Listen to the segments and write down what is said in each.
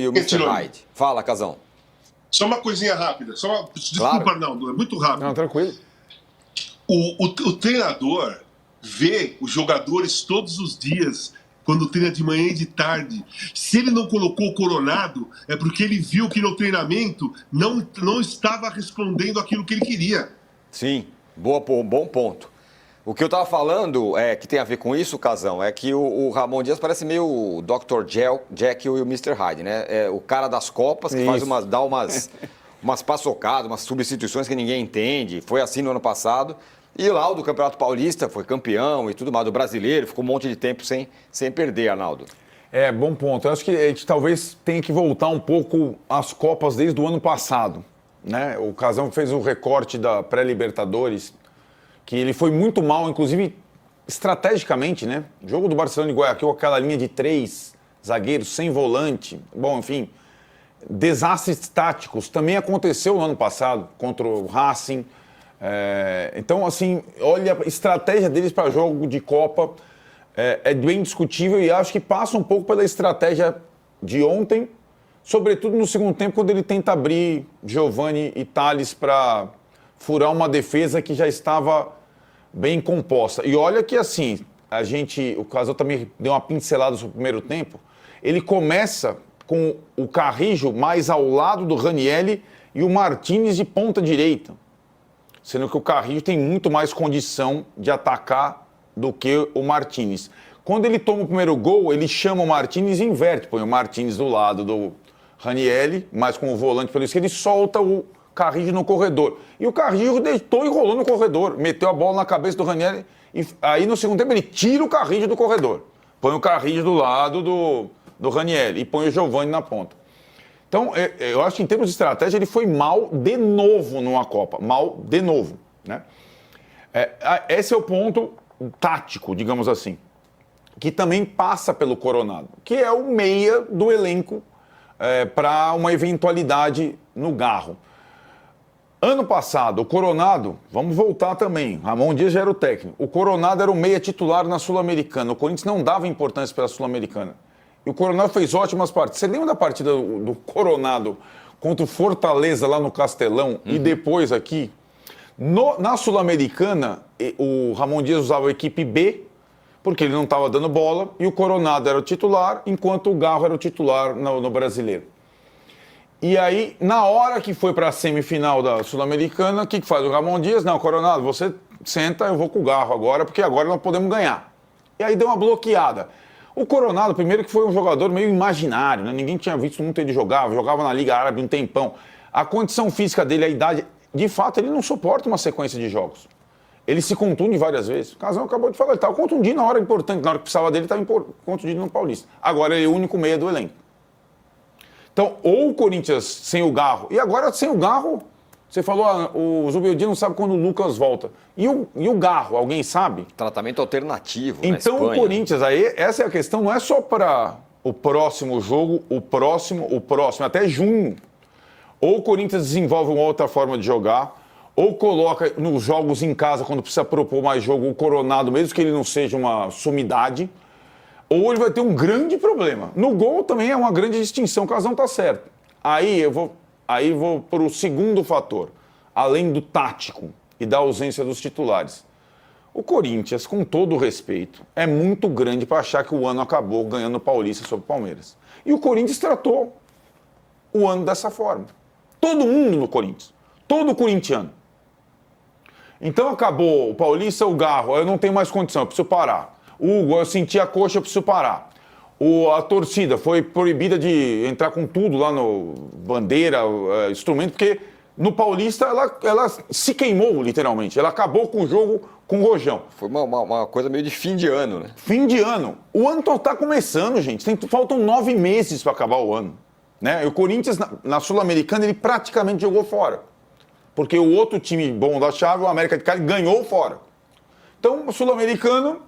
e o Mr. Hyde. Fala, Casão. Só uma coisinha rápida. Desculpa, Claro. Arnaldo, é muito rápido. Não, tranquilo. O treinador vê os jogadores todos os dias, quando treina de manhã e de tarde. Se ele não colocou o Coronado, é porque ele viu que no treinamento não estava respondendo aquilo que ele queria. Sim, bom ponto. O que eu estava falando, que tem a ver com isso, Casão, é que o Ramon Dias parece meio o Dr. Jekyll e o Mr. Hyde, né? É o cara das Copas que dá umas paçocadas, umas substituições que ninguém entende. Foi assim no ano passado. E lá o do Campeonato Paulista foi campeão e tudo mais, do brasileiro, ficou um monte de tempo sem perder, Arnaldo. Bom ponto. Eu acho que a gente talvez tenha que voltar um pouco às Copas desde o ano passado, né? O Casão fez o recorte da pré-Libertadores, que ele foi muito mal, inclusive estrategicamente, né? O jogo do Barcelona e Guayaquil, aquela linha de 3 zagueiros sem volante, bom, enfim, desastres táticos também aconteceu no ano passado contra o Racing. Então, assim, olha, a estratégia deles para jogo de Copa é bem discutível e acho que passa um pouco pela estratégia de ontem, sobretudo no segundo tempo, quando ele tenta abrir Giovani e Tales para furar uma defesa que já estava bem composta. E olha que, assim, o Casal também deu uma pincelada no primeiro tempo, ele começa com o Carrillo mais ao lado do Ranieri e o Martínez de ponta direita. Sendo que o Carrillo tem muito mais condição de atacar do que o Martínez. Quando ele toma o primeiro gol, ele chama o Martínez e inverte. Põe o Martínez do lado do Ranieri, mas com o volante pelo esquerdo, e solta o Carrillo no corredor. E o Carrillo deitou e rolou no corredor, meteu a bola na cabeça do Ranieri, e aí no segundo tempo ele tira o Carrillo do corredor. Põe o Carrillo do lado do Ranieri e põe o Giovani na ponta. Então, eu acho que em termos de estratégia, ele foi mal de novo numa Copa. Mal de novo, né? Esse é o ponto tático, digamos assim, que também passa pelo Coronado, que é o meia do elenco para uma eventualidade no Garro. Ano passado, o Coronado, vamos voltar também, Ramon Dias já era o técnico, o Coronado era o meia titular na Sul-Americana, o Corinthians não dava importância para a Sul-Americana. E o Coronado fez ótimas partidas. Você lembra da partida do Coronado contra o Fortaleza lá no Castelão e depois aqui? Na Sul-Americana, o Ramon Dias usava a equipe B, porque ele não estava dando bola, e o Coronado era o titular, enquanto o Garro era o titular no Brasileiro. E aí, na hora que foi para a semifinal da Sul-Americana, o que faz o Ramon Dias? Não, Coronado, você senta, eu vou com o Garro agora, porque agora nós podemos ganhar. E aí deu uma bloqueada. O Coronado, primeiro que foi um jogador meio imaginário, né? Ninguém tinha visto muito ele jogava na Liga Árabe um tempão. A condição física dele, a idade, de fato, ele não suporta uma sequência de jogos. Ele se contunde várias vezes. O Casão acabou de falar, ele estava contundido na hora importante, na hora que precisava dele, ele estava contundido no Paulista. Agora ele é o único meia do elenco. Então, ou o Corinthians sem o Garro, e agora sem o Garro, você falou, o Zubeldia não sabe quando o Lucas volta. E o Garro, alguém sabe? Tratamento alternativo então, na Espanha. O Corinthians, aí, essa é a questão, não é só para o próximo jogo, o próximo, até junho. Ou o Corinthians desenvolve uma outra forma de jogar, ou coloca nos jogos em casa, quando precisa propor mais jogo, o Coronado, mesmo que ele não seja uma sumidade, ou ele vai ter um grande problema. No gol também é uma grande distinção, o Casão tá certo. Aí eu vou para o segundo fator, além do tático e da ausência dos titulares. O Corinthians, com todo o respeito, é muito grande para achar que o ano acabou ganhando o Paulista sobre o Palmeiras. E o Corinthians tratou o ano dessa forma. Todo mundo no Corinthians, todo corintiano. Então acabou o Paulista, o Garro, eu não tenho mais condição, eu preciso parar. Hugo, eu senti a coxa, eu preciso parar. A torcida foi proibida de entrar com tudo lá no bandeira, instrumento, porque no Paulista ela se queimou, literalmente. Ela acabou com o jogo com o Rojão. Foi uma coisa meio de fim de ano, né? Fim de ano. O ano está começando, gente. Faltam 9 meses para acabar o ano. Né? E o Corinthians, na Sul-Americana, ele praticamente jogou fora. Porque o outro time bom da chave, o América de Cali, ganhou fora. Então, o Sul-Americano,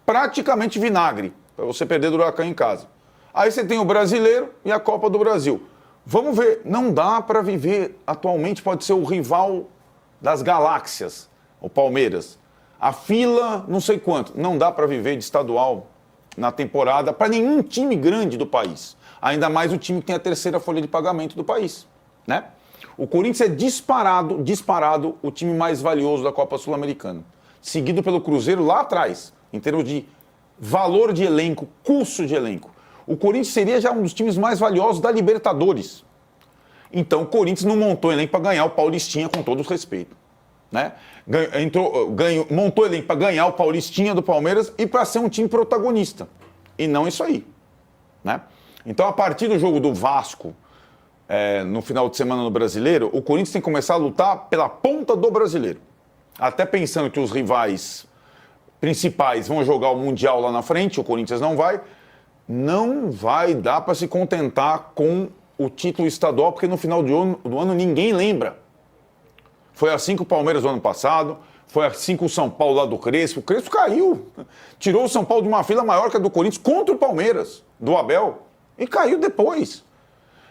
praticamente vinagre, para você perder do Huracan em casa. Aí você tem o Brasileiro e a Copa do Brasil. Vamos ver, não dá para viver, atualmente pode ser o rival das galáxias, o Palmeiras. A fila, não sei quanto, não dá para viver de estadual na temporada para nenhum time grande do país. Ainda mais o time que tem a terceira folha de pagamento do país, né? O Corinthians é disparado o time mais valioso da Copa Sul-Americana. Seguido pelo Cruzeiro lá atrás, em termos de valor de elenco, custo de elenco. O Corinthians seria já um dos times mais valiosos da Libertadores. Então o Corinthians não montou elenco para ganhar o Paulistinha, com todo o respeito, né? Montou elenco para ganhar o Paulistinha do Palmeiras e para ser um time protagonista. E não isso aí, né? Então, a partir do jogo do Vasco, no final de semana no Brasileiro, o Corinthians tem que começar a lutar pela ponta do Brasileiro. Até pensando que os rivais principais vão jogar o Mundial lá na frente, o Corinthians não vai dar para se contentar com o título estadual, porque no final do ano ninguém lembra. Foi assim com o Palmeiras no ano passado, foi assim com o São Paulo lá do Crespo. O Crespo caiu, tirou o São Paulo de uma fila maior que a do Corinthians contra o Palmeiras, do Abel, e caiu depois.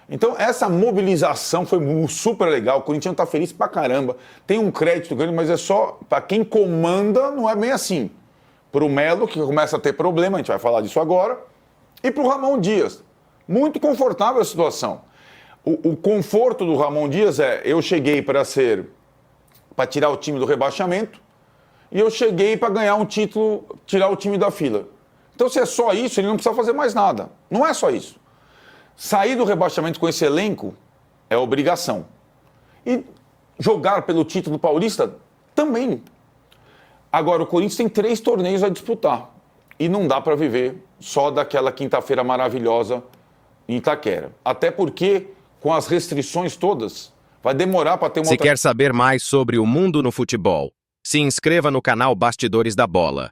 Então essa mobilização foi super legal, o Corinthians está feliz pra caramba, tem um crédito grande, mas é só para quem comanda, não é bem assim. Para o Melo, que começa a ter problema, a gente vai falar disso agora, e para o Ramon Dias. Muito confortável a situação. O conforto do Ramon Dias eu cheguei para tirar o time do rebaixamento e eu cheguei para ganhar um título, tirar o time da fila. Então, se é só isso, ele não precisa fazer mais nada. Não é só isso. Sair do rebaixamento com esse elenco é obrigação. E jogar pelo título paulista também. Agora, o Corinthians tem 3 torneios a disputar. E não dá para viver só daquela quinta-feira maravilhosa em Itaquera. Até porque, com as restrições todas, vai demorar para ter uma Se quer saber mais sobre o mundo no futebol, se inscreva no canal Bastidores da Bola